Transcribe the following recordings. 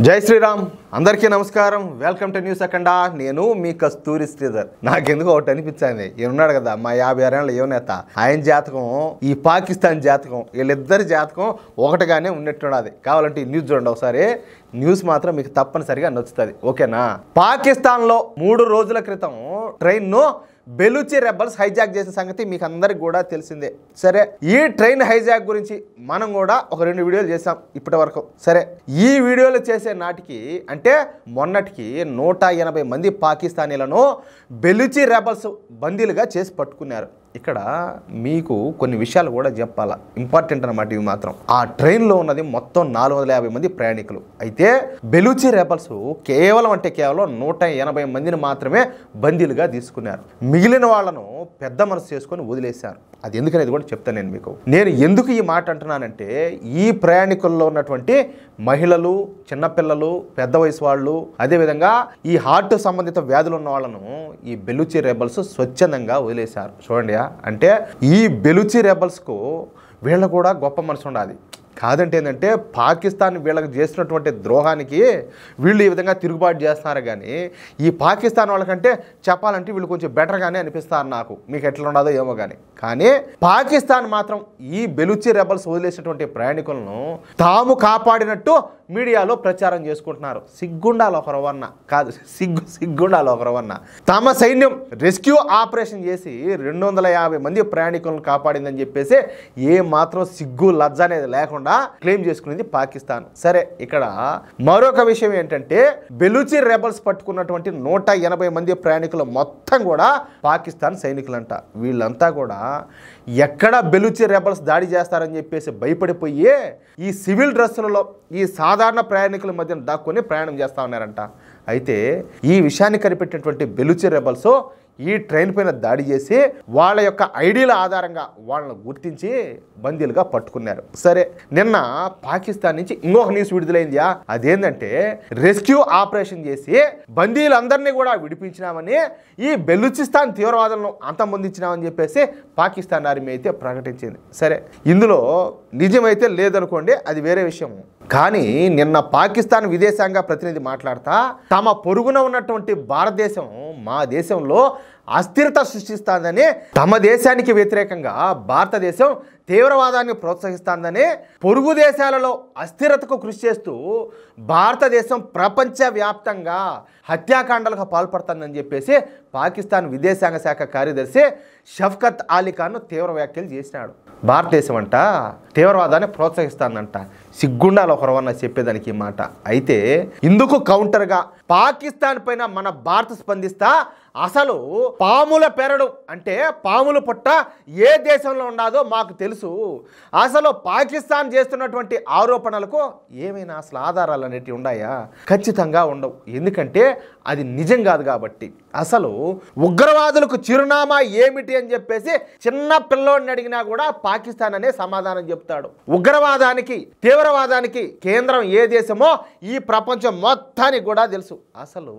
జై శ్రీరామ్ అందరికీ నమస్కారం వెల్కమ్ టు న్యూస్ అఖండ నేను మీ కస్తూరి శ్రీధర్ నాకెందుకు ఒకటి అనిపించింది ఈయనున్నాడు కదా మా 56 ఏళ్ళ యువనేత ఆయన జాతకం ఈ పాకిస్తాన్ జాతకం వీళ్ళిద్దరి జాతకం ఒకటిగానే ఉన్నట్టున్నది కావాలంటే ఈ న్యూస్ చూడండి ఒకసారి న్యూస్ మాత్రం మీకు తప్పనిసరిగా నచ్చుతుంది ఓకేనా పాకిస్తాన్లో 3 రోజుల క్రితం ట్రైన్ను బెలూచి రెబల్స్ హైజాక్ చేసిన సంగతి మీకు అందరికి కూడా తెలిసిందే సరే ఈ ట్రైన్ హైజాక్ గురించి మనం కూడా ఒక 2 వీడియోలు చేసాం ఇప్పటి వరకు సరే ఈ వీడియోలు చేసే నాటికి అంటే మొన్నటికి 180 మంది పాకిస్తానీలను బెలూచి రెబల్స్ బందీలుగా చేసి పట్టుకున్నారు ఇక్కడ మీకు కొన్ని విషయాలు కూడా చెప్పాలా ఇంపార్టెంట్ అన్నమాట ఇవి మాత్రం ఆ ట్రైన్లో ఉన్నది మొత్తం 450 మంది ప్రయాణికులు అయితే బెలూచి రెబల్స్ కేవలం 180 మందిని మాత్రమే బందీలుగా తీసుకున్నారు మిగిలిన వాళ్ళను పెద్ద మనసు చేసుకొని వదిలేశారు అది ఎందుకనేది కూడా చెప్తాను నేను మీకు నేను ఎందుకు ఈ మాట అంటున్నానంటే ఈ ప్రయాణికుల్లో ఉన్నటువంటి మహిళలు చిన్నపిల్లలు పెద్ద వయసు వాళ్ళు అదేవిధంగా ఈ హార్ట్ సంబంధిత వ్యాధులు ఉన్న వాళ్ళను ఈ బెలూచి రెబల్స్ స్వచ్ఛందంగా వదిలేశారు చూడండి అంటే ఈ బెలూచి రెబల్స్కు వీళ్ళ కూడా గొప్ప మనసు ఉండాలి కాదంటే ఏంటంటే పాకిస్తాన్ వీళ్ళకి చేసినటువంటి ద్రోహానికి వీళ్ళు ఈ విధంగా తిరుగుబాటు చేస్తున్నారు కానీ ఈ పాకిస్తాన్ వాళ్ళకంటే చెప్పాలంటే వీళ్ళు కొంచెం బెటర్గానే అనిపిస్తారు నాకు మీకు ఎట్లా ఉండదో ఏమో కానీ పాకిస్తాన్ మాత్రం ఈ బెలూచి రెబల్స్ వదిలేసినటువంటి ప్రయాణికులను తాము కాపాడినట్టు మీడియాలో ప్రచారం చేసుకుంటున్నారు సిగ్గుండాలి ఒకరవన్న కాదు సిగ్గుండాలి ఒకరవన్న తమ సైన్యం రెస్క్యూ ఆపరేషన్ చేసి 250 మంది ప్రయాణికులను కాపాడిందని చెప్పేసి ఏ మాత్రం సిగ్గు లజ్జ అనేది లేకుండా క్లెయిమ్ చేసుకునేది పాకిస్తాన్ సరే ఇక్కడ మరొక విషయం ఏంటంటే బెలూచి రెబల్స్ పట్టుకున్నటువంటి 180 మంది ప్రయాణికులు మొత్తం కూడా పాకిస్తాన్ సైనికులంట వీళ్ళంతా కూడా ఎక్కడ బెలూచి రెబల్స్ దాడి చేస్తారని చెప్పేసి భయపడిపోయి ఈ సివిల్ డ్రెస్సులలో ఈ సాధారణ ప్రయాణికుల మధ్య దాక్కుని ప్రయాణం చేస్తూ ఉన్నారంట అయితే ఈ విషయాన్ని కనిపెట్టినటువంటి బెలూచి రెబల్స్ ఈ ట్రైన్ పైన దాడి చేసి వాళ్ళ యొక్క ఐడీల ఆధారంగా వాళ్ళని గుర్తించి బందీలుగా పట్టుకున్నారు సరే నిన్న పాకిస్తాన్ నుంచి ఇంకొక న్యూస్ విడుదలైంది అదేంటంటే రెస్క్యూ ఆపరేషన్ చేసి బందీలందరినీ కూడా విడిపించినామని ఈ బెలూచిస్తాన్ తీవ్రవాదులను అంతమొందించినామని చెప్పేసి పాకిస్తాన్ ఆర్మీ అయితే ప్రకటించింది సరే ఇందులో నిజమైతే లేదనుకోండి అది వేరే విషయం కానీ నిన్న పాకిస్తాన్ విదేశాంగ ప్రతినిధి మాట్లాడుతా తమ పొరుగున ఉన్నటువంటి భారతదేశం మా దేశంలో అస్థిరత సృష్టిస్తుందని తమ దేశానికి వ్యతిరేకంగా భారతదేశం తీవ్రవాదాన్ని ప్రోత్సహిస్తుందని పొరుగు దేశాలలో అస్థిరతకు కృషి చేస్తూ భారతదేశం ప్రపంచవ్యాప్తంగా హత్యాకాండాలకు పాల్పడుతుందని చెప్పేసి పాకిస్తాన్ విదేశాంగ శాఖ కార్యదర్శి షఫ్కత్ అలీ ఖాన్ తీవ్ర వ్యాఖ్యలు చేసినాడు భారతదేశం అంట తీవ్రవాదాన్ని ప్రోత్సహిస్తుందంట సిగ్గుండాలి ఒకరవన్న చెప్పేదానికి ఈ మాట అయితే ఇందుకు కౌంటర్గా పాకిస్తాన్ పైన మన భారత్ స్పందిస్తా అసలు పాముల పెరడు అంటే పాముల పుట్ట ఏ దేశంలో ఉండదో మాకు తెలుసు అసలు పాకిస్తాన్ చేస్తున్నటువంటి ఆరోపణలకు ఏమైనా అసలు ఆధారాలు అనేటివి ఉన్నాయా ఖచ్చితంగా ఉండవు ఎందుకంటే అది నిజం కాదు కాబట్టి అసలు ఉగ్రవాదులకు చిరునామా ఏమిటి అని చెప్పేసి చిన్న పిల్లోడిని అడిగినా కూడా పాకిస్తాన్ అనే సమాధానం చెప్తాడు ఉగ్రవాదానికి తీవ్రవాదానికి కేంద్రం ఏ దేశమో ఈ ప్రపంచం మొత్తానికి కూడా తెలుసు అసలు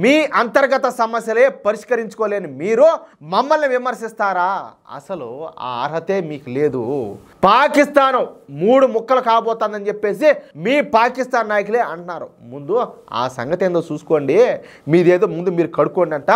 మీ అంతర్గత సమస్యలే పరిష్కరించుకోలేని మీరు మమ్మల్ని విమర్శిస్తారా అసలు ఆ అర్హతే మీకు లేదు పాకిస్తాన్ 3 ముక్కలు కాబోతుందని చెప్పేసి మీ పాకిస్తాన్ నాయకులే అంటున్నారు ముందు ఆ సంగతి ఏందో చూసుకోండి మీదేదో ముందు మీరు కడుక్కోండి అంట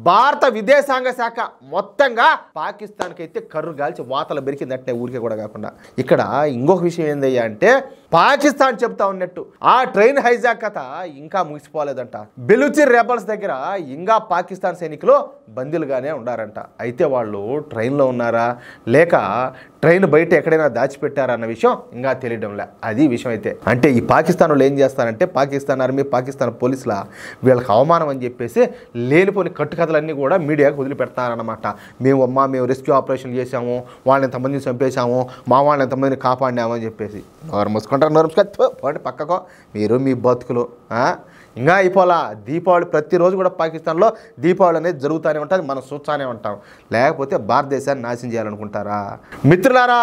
భారత విదేశాంగ శాఖ మొత్తంగా పాకిస్తాన్కి అయితే కర్రు గాల్చి వాతలు బెరికిందంటే ఊరికే కూడా కాకుండా ఇక్కడ ఇంకొక విషయం ఏందయ్యా అంటే పాకిస్తాన్ చెప్తా ఉన్నట్టు ఆ ట్రైన్ హైజాక్ కథ ఇంకా ముగిసిపోలేదంట బెలూచి రెబల్స్ దగ్గర ఇంకా పాకిస్తాన్ సైనికులు బందీలుగానే ఉన్నారంట అయితే వాళ్ళు ట్రైన్లో ఉన్నారా లేక ట్రైన్ బయట ఎక్కడైనా దాచిపెట్టారా అన్న విషయం ఇంకా తెలియడంలే అది విషయం అయితే అంటే ఈ పాకిస్తాన్ వాళ్ళు ఏం చేస్తారంటే పాకిస్తాన్ ఆర్మీ పాకిస్తాన్ పోలీసుల వీళ్ళకి అవమానం అని చెప్పేసి లేనిపోని కట్టుకథలన్నీ కూడా మీడియాకు వదిలిపెడతారనమాట మేము రెస్క్యూ ఆపరేషన్ చేసాము వాళ్ళని ఎంతమందిని చంపేశాము మా వాళ్ళని ఎంతమందిని కాపాడినాము అని చెప్పేసి నోరు పక్కకో మీరు మీ బతుకులు ఇంకా అయిపోలా దీపావళి ప్రతిరోజు కూడా పాకిస్తాన్లో దీపావళి అనేది జరుగుతూనే ఉంటుంది మనం చూస్తూనే ఉంటాం లేకపోతే భారతదేశాన్ని నాశనం చేయాలనుకుంటారా మిత్రులారా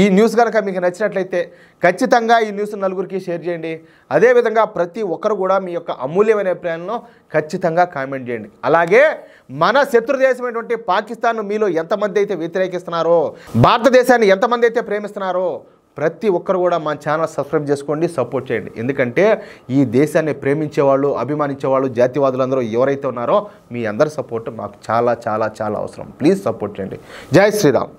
ఈ న్యూస్ కనుక మీకు నచ్చినట్లయితే ఖచ్చితంగా ఈ న్యూస్ నలుగురికి షేర్ చేయండి అదేవిధంగా ప్రతి ఒక్కరు కూడా మీ యొక్క అమూల్యమైన అభిప్రాయాలను ఖచ్చితంగా కామెంట్ చేయండి అలాగే మన శత్రు దేశమైనటువంటి పాకిస్తాన్ మీలో ఎంతమంది అయితే వ్యతిరేకిస్తున్నారో భారతదేశాన్ని ఎంతమంది అయితే ప్రేమిస్తున్నారో ప్రతి ఒక్కరు కూడా మా ఛానల్ సబ్స్క్రైబ్ చేసుకోండి, సపోర్ట్ చేయండి. ఎందుకంటే ఈ దేశాన్ని ప్రేమించేవాళ్ళు, అభిమానించేవాళ్ళు, జాతివాదులందరూ ఎవరైతే ఉన్నారో మీ అందరి సపోర్ట్ మాకు చాలా చాలా చాలా అవసరం. ప్లీజ్ సపోర్ట్ చేయండి. జై శ్రీరామ్.